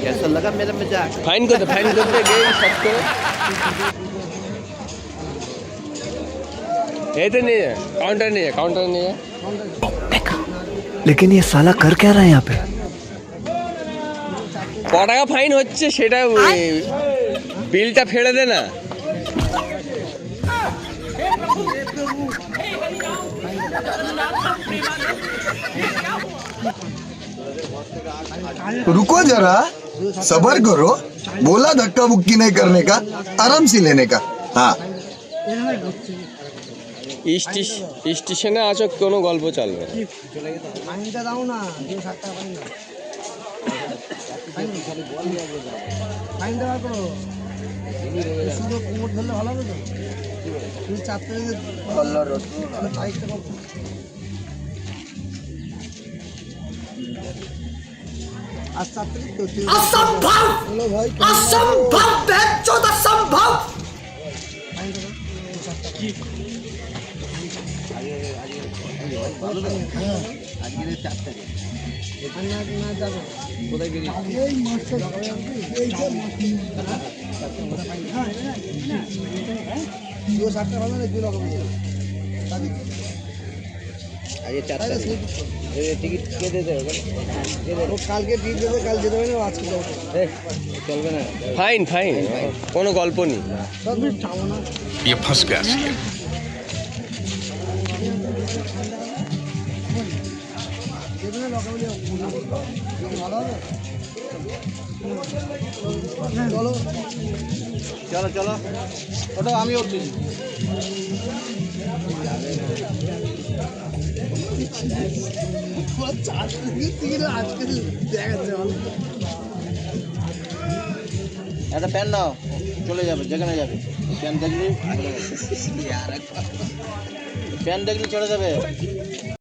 कैसा लगा मेरा मजाक? ফাইন করতে গেম সব করে এইতে নিয়ে কাউন্টার নিয়ে लेकिन ये साला कर क्या रहा है यहाँ पे? ক টাকা ফাইন হচ্ছে সেটা বিলটা ফেলে দে না। रुको जरा, सबर करो। बोला धक्का बुक्की नहीं करने का, आराम से लेने का। हाँ স্টেশনে আছো কোনো গল্প চলবে না। ফাইনটা দাও না, 260 টাকা ফাইন দাও। ফাইন দেওয়ার করো শুধু কোমর ধরলে ভালো হবে তো। তুমি 4 তারিখে তারিখটা কত? আজ 4 তারিখ তো। অসম্ভব, অসম্ভব, বেচোদ অসম্ভব। কি আজকে 4 তারিখ না যাবে কোথায় গেলি? এই মাছটা এই যে দু সাতটা ভালো না কি রকম আজকে 4 তারিখ টিকিট কে দিয়ে দেবে? ও কালকে টিকিট দেবে, কাল যেতে হবে না, আজকে যাবে চলবে না। ফাইন কোনো গল্প নেই। ये फंस गया सी চলো চলো ওটা আমি উঠছি। একটা প্যান নাও, চলে যাবে যেখানে যাবে। প্যান দেখলি চলে যাবে।